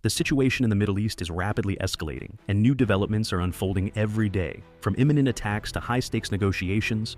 The situation in the Middle East is rapidly escalating, and new developments are unfolding every day, from imminent attacks to high-stakes negotiations.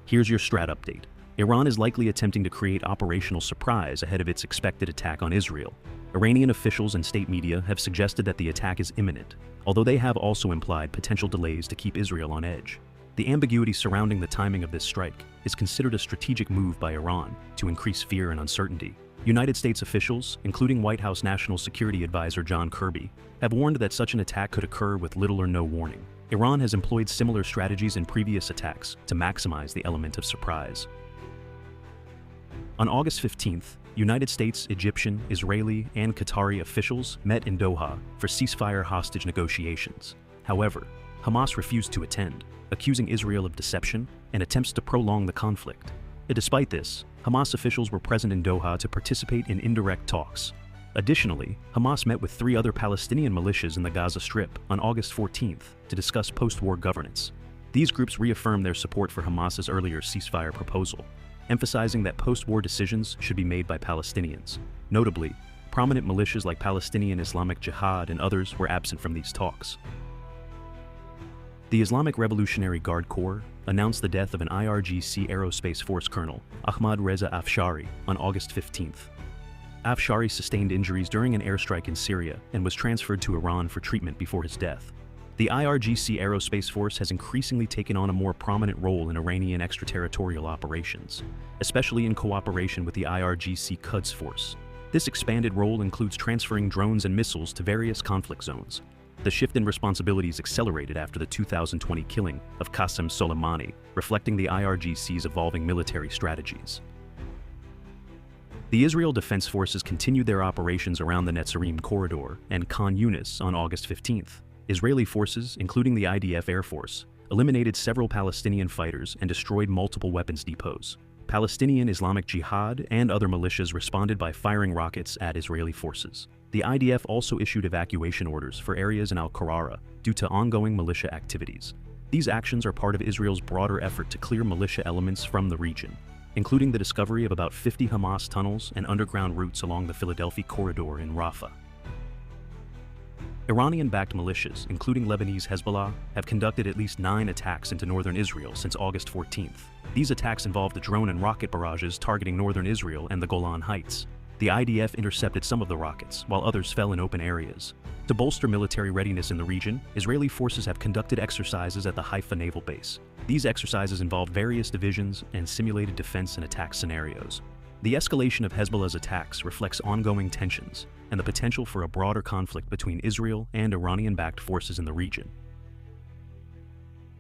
Here's your Strat update. Iran is likely attempting to create operational surprise ahead of its expected attack on Israel. Iranian officials and state media have suggested that the attack is imminent, although they have also implied potential delays to keep Israel on edge. The ambiguity surrounding the timing of this strike is considered a strategic move by Iran to increase fear and uncertainty. United States officials, including White House National Security Advisor John Kirby, have warned that such an attack could occur with little or no warning. Iran has employed similar strategies in previous attacks to maximize the element of surprise. On August 15th, United States, Egyptian, Israeli, and Qatari officials met in Doha for ceasefire-hostage negotiations. However, Hamas refused to attend, accusing Israel of deception and attempts to prolong the conflict. Despite this, Hamas officials were present in Doha to participate in indirect talks. Additionally, Hamas met with 3 other Palestinian militias in the Gaza Strip on August 14th to discuss post-war governance. These groups reaffirmed their support for Hamas's earlier ceasefire proposal, emphasizing that post-war decisions should be made by Palestinians. Notably, prominent militias like Palestinian Islamic Jihad and others were absent from these talks. The Islamic Revolutionary Guard Corps announced the death of an IRGC Aerospace Force Colonel, Ahmad Reza Afshari, on August 15th. Afshari sustained injuries during an airstrike in Syria and was transferred to Iran for treatment before his death. The IRGC Aerospace Force has increasingly taken on a more prominent role in Iranian extraterritorial operations, especially in cooperation with the IRGC Quds Force. This expanded role includes transferring drones and missiles to various conflict zones. The shift in responsibilities accelerated after the 2020 killing of Qasem Soleimani, reflecting the IRGC's evolving military strategies. The Israel Defense Forces continued their operations around the Netzarim corridor and Khan Yunis on August 15th. Israeli forces, including the IDF Air Force, eliminated several Palestinian fighters and destroyed multiple weapons depots. Palestinian Islamic Jihad and other militias responded by firing rockets at Israeli forces. The IDF also issued evacuation orders for areas in Al-Qarara due to ongoing militia activities. These actions are part of Israel's broader effort to clear militia elements from the region, including the discovery of about 50 Hamas tunnels and underground routes along the Philadelphia corridor in Rafah. Iranian-backed militias, including Lebanese Hezbollah, have conducted at least 9 attacks into northern Israel since August 14th. These attacks involved drone and rocket barrages targeting northern Israel and the Golan Heights. The IDF intercepted some of the rockets, while others fell in open areas. To bolster military readiness in the region, Israeli forces have conducted exercises at the Haifa Naval Base. These exercises involved various divisions and simulated defense and attack scenarios. The escalation of Hezbollah's attacks reflects ongoing tensions and the potential for a broader conflict between Israel and Iranian-backed forces in the region.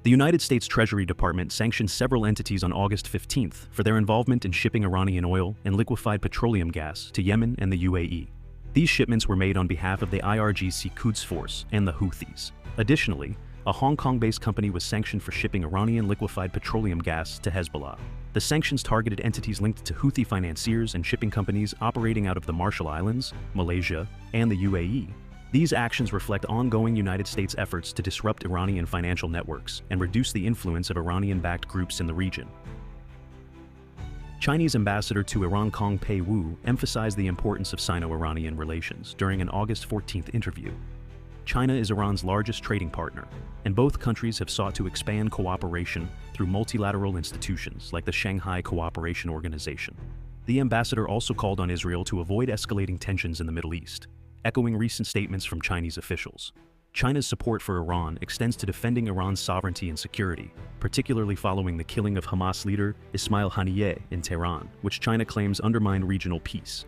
The United States Treasury Department sanctioned several entities on August 15th for their involvement in shipping Iranian oil and liquefied petroleum gas to Yemen and the UAE. These shipments were made on behalf of the IRGC Quds Force and the Houthis. Additionally, a Hong Kong-based company was sanctioned for shipping Iranian liquefied petroleum gas to Hezbollah. The sanctions targeted entities linked to Houthi financiers and shipping companies operating out of the Marshall Islands, Malaysia, and the UAE. These actions reflect ongoing United States efforts to disrupt Iranian financial networks and reduce the influence of Iranian-backed groups in the region. Chinese ambassador to Iran Kong Pei Wu emphasized the importance of Sino-Iranian relations during an August 14th interview. China is Iran's largest trading partner, and both countries have sought to expand cooperation through multilateral institutions like the Shanghai Cooperation Organization. The ambassador also called on Israel to avoid escalating tensions in the Middle East, echoing recent statements from Chinese officials. China's support for Iran extends to defending Iran's sovereignty and security, particularly following the killing of Hamas leader Ismail Haniyeh in Tehran, which China claims undermined regional peace.